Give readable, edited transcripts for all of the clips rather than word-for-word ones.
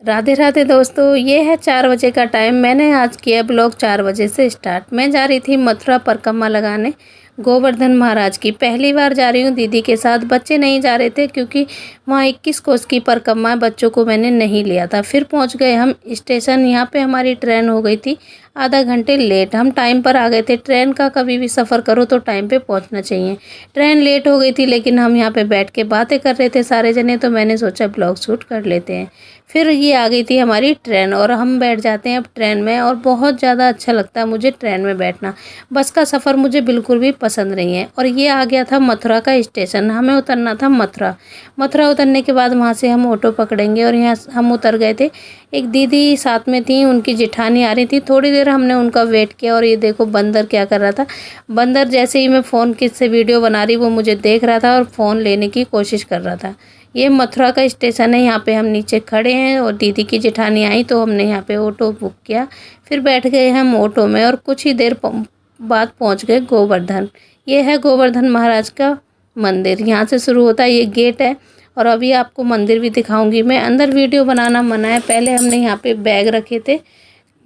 राधे राधे दोस्तों, ये है 4 बजे का टाइम। मैंने आज किया ब्लॉग 4 बजे से स्टार्ट। मैं जा रही थी मथुरा परिक्रमा लगाने गोवर्धन महाराज की। पहली बार जा रही हूँ दीदी के साथ। बच्चे नहीं जा रहे थे क्योंकि वहाँ 21 कोस की परिक्रमा है, बच्चों को मैंने नहीं लिया था। फिर पहुँच गए हम स्टेशन। यहाँ पे हमारी ट्रेन हो गई थी आधा घंटे लेट। हम टाइम पर आ गए थे। ट्रेन का कभी भी सफ़र करो तो टाइम पे पहुँचना चाहिए। ट्रेन लेट हो गई थी लेकिन हम यहाँ पे बैठ के बातें कर रहे थे सारे जने, तो मैंने सोचा ब्लॉग शूट कर लेते हैं। फिर ये आ गई थी हमारी ट्रेन और हम बैठ जाते हैं अब ट्रेन में, और बहुत ज़्यादा अच्छा लगता है मुझे ट्रेन में बैठना। बस का सफ़र मुझे बिल्कुल भी पसंद नहीं है। और ये आ गया था मथुरा का स्टेशन। हमें उतरना था मथुरा। मथुरा उतरने के बाद वहाँ से हम ऑटो पकड़ेंगे और यहाँ हम उतर गए थे। एक दीदी साथ में थी, उनकी जिठानी आ रही थी। थोड़ी देर हमने उनका वेट किया और ये देखो बंदर क्या कर रहा था। बंदर जैसे ही मैं फ़ोन से वीडियो बना रही वो मुझे देख रहा था और फ़ोन लेने की कोशिश कर रहा था। ये मथुरा का स्टेशन है। यहाँ पे हम नीचे खड़े हैं और दीदी की जेठानी आई तो हमने यहाँ पे ऑटो बुक किया। फिर बैठ गए हम ऑटो में और कुछ ही देर बाद पहुँच गए गोवर्धन। ये है गोवर्धन महाराज का मंदिर। यहाँ से शुरू होता है, ये गेट है। और अभी आपको मंदिर भी दिखाऊंगी मैं। अंदर वीडियो बनाना मना है। पहले हमने यहाँ पे बैग रखे थे,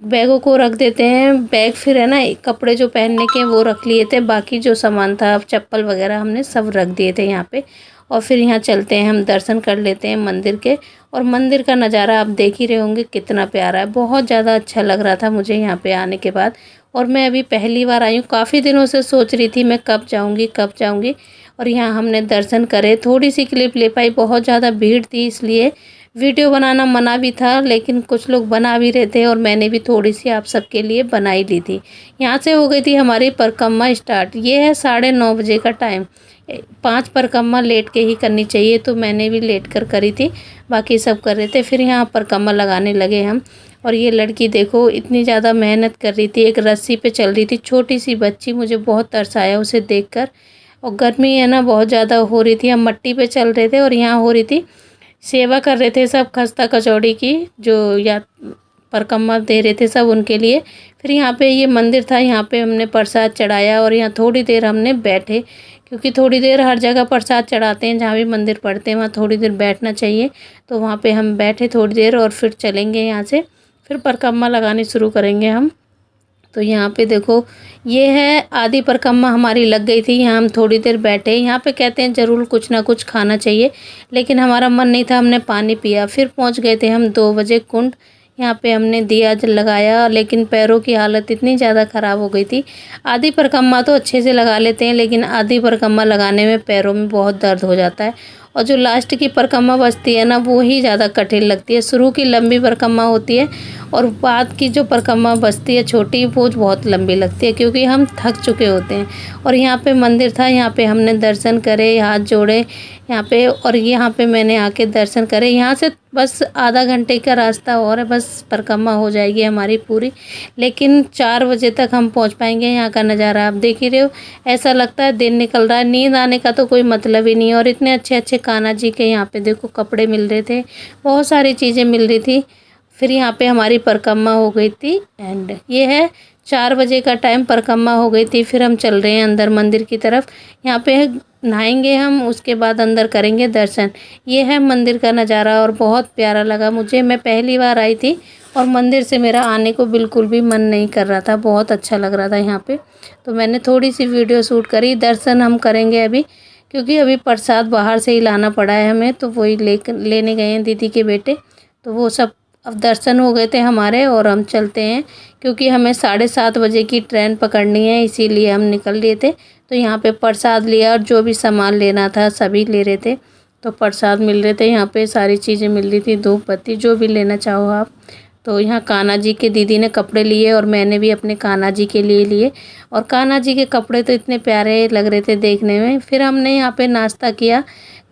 बैगों को रख देते हैं। बैग फिर है ना, कपड़े जो पहनने के वो रख लिए थे, बाकी जो सामान था चप्पल वगैरह हमने सब रख दिए थे यहाँ पे। और फिर यहाँ चलते हैं, हम दर्शन कर लेते हैं मंदिर के। और मंदिर का नज़ारा आप देख ही रहे होंगे कितना प्यारा है। बहुत ज़्यादा अच्छा लग रहा था मुझे यहाँ पे आने के बाद। और मैं अभी पहली बार आई हूँ। काफ़ी दिनों से सोच रही थी मैं कब जाऊँगी कब जाऊँगी। और यहाँ हमने दर्शन करे। थोड़ी सी क्लिप ले पाई, बहुत ज़्यादा भीड़ थी इसलिए वीडियो बनाना मना भी था, लेकिन कुछ लोग बना भी रहे थे और मैंने भी थोड़ी सी आप सबके लिए बनाई ली थी। यहाँ से हो गई थी हमारी परिक्रमा स्टार्ट। ये है 9:30 बजे का टाइम। 5 परिक्रमा लेट के ही करनी चाहिए, तो मैंने भी लेट कर करी थी, बाकी सब कर रहे थे। फिर यहाँ परिक्रमा लगाने लगे हम। और ये लड़की देखो इतनी ज़्यादा मेहनत कर रही थी, एक रस्सी पे चल रही थी, छोटी सी बच्ची। मुझे बहुत तरस आया उसे देखकर। और गर्मी है ना बहुत ज़्यादा हो रही थी। हम मट्टी पे चल रहे थे और यहाँ हो रही थी सेवा कर रहे थे सब खस्ता कचौड़ी की, जो या परिक्रमा दे रहे थे सब उनके लिए। फिर यहाँ पे ये मंदिर था, यहाँ पे हमने प्रसाद चढ़ाया और यहाँ थोड़ी देर हमने बैठे, क्योंकि थोड़ी देर हर जगह प्रसाद चढ़ाते हैं, जहाँ भी मंदिर पड़ते हैं वहाँ थोड़ी देर बैठना चाहिए। तो वहाँ पे हम बैठे थोड़ी देर और फिर चलेंगे यहाँ से। फिर परिक्रमा लगानी शुरू करेंगे हम। तो यहाँ पे देखो ये है आधी परिक्रमा हमारी लग गई थी। यहाँ हम थोड़ी देर बैठे। यहाँ पे कहते हैं ज़रूर कुछ ना कुछ खाना चाहिए, लेकिन हमारा मन नहीं था, हमने पानी पिया। फिर पहुँच गए थे हम 2 बजे कुंड। यहाँ पे हमने दिया लगाया, लेकिन पैरों की हालत इतनी ज़्यादा ख़राब हो गई थी। आधी परिक्रमा तो अच्छे से लगा लेते हैं, लेकिन आधी परिक्रमा लगाने में पैरों में बहुत दर्द हो जाता है। और जो लास्ट की परिक्रमा बचती है ना, वो ही ज़्यादा कठिन लगती है। शुरू की लंबी परिक्रमा होती है और बाद की जो परिक्रमा बचती है छोटी, वो बहुत लंबी लगती है, क्योंकि हम थक चुके होते हैं। और यहाँ पे मंदिर था, यहाँ पे हमने दर्शन करे, हाथ जोड़े यहाँ पे। और यहाँ पे मैंने आके दर्शन करे। यहाँ से बस आधा घंटे का रास्ता और है, बस परिक्रमा हो जाएगी हमारी पूरी। लेकिन 4 बजे तक हम पहुँच पाएंगे। यहाँ का नज़ारा आप देख ही रहे हो, ऐसा लगता है दिन निकल रहा है। नींद आने का तो कोई मतलब ही नहीं है। और इतने अच्छे अच्छे कान्हा जी के यहाँ पे देखो कपड़े मिल रहे थे, बहुत सारी चीज़ें मिल रही थी। फिर यहाँ पे हमारी परिक्रमा हो गई थी एंड। ये है 4 बजे का टाइम, परिक्रमा हो गई थी। फिर हम चल रहे हैं अंदर मंदिर की तरफ। यहाँ पे नहाएंगे हम, उसके बाद अंदर करेंगे दर्शन। ये है मंदिर का नज़ारा और बहुत प्यारा लगा मुझे। मैं पहली बार आई थी और मंदिर से मेरा आने को बिल्कुल भी मन नहीं कर रहा था, बहुत अच्छा लग रहा था यहाँ पे। तो मैंने थोड़ी सी वीडियो शूट करी। दर्शन हम करेंगे अभी, क्योंकि अभी प्रसाद बाहर से ही लाना पड़ा है हमें, तो वही लेने गए हैं दीदी के बेटे। तो वो सब अब दर्शन हो गए थे हमारे और हम चलते हैं, क्योंकि हमें 7:30 बजे की ट्रेन पकड़नी है, इसीलिए हम निकल लिए थे। तो यहाँ पे प्रसाद लिया और जो भी सामान लेना था सभी ले रहे थे। तो प्रसाद मिल रहे थे, यहाँ पे सारी चीज़ें मिल रही थी, धूप बत्ती जो भी लेना चाहो आप। तो यहाँ कान्हा जी के दीदी ने कपड़े लिए और मैंने भी अपने कान्हा जी के लिए लिए। और कान्हा जी के कपड़े तो इतने प्यारे लग रहे थे देखने में। फिर हमने यहाँ पे नाश्ता किया,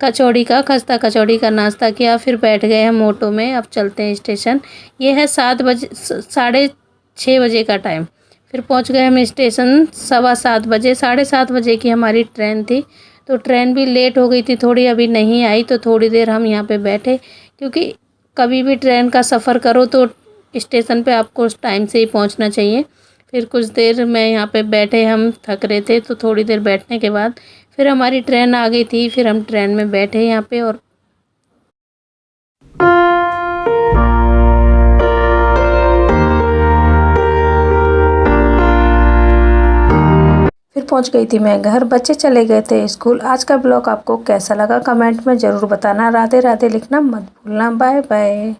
कचौड़ी का, खस्ता कचौड़ी का नाश्ता किया। फिर बैठ गए हम ऑटो में। अब चलते हैं स्टेशन। ये है 7 बजे 6:30 बजे का टाइम। फिर पहुंच गए हम स्टेशन 7:15 बजे। 7:30 बजे की हमारी ट्रेन थी, तो ट्रेन भी लेट हो गई थी थोड़ी, अभी नहीं आई। तो थोड़ी देर हम यहाँ पे बैठे, क्योंकि कभी भी ट्रेन का सफ़र करो तो स्टेशन पे आपको टाइम से ही पहुँचना चाहिए। फिर कुछ देर मैं यहाँ पे बैठे, हम थक रहे थे, तो थोड़ी देर बैठने के बाद फिर हमारी ट्रेन आ गई थी। फिर हम ट्रेन में बैठे यहाँ पे और पहुंच गई थी मैं घर, बच्चे चले गए थे स्कूल। आज का ब्लॉग आपको कैसा लगा कमेंट में ज़रूर बताना। राधे राधे लिखना मत भूलना। Bye bye.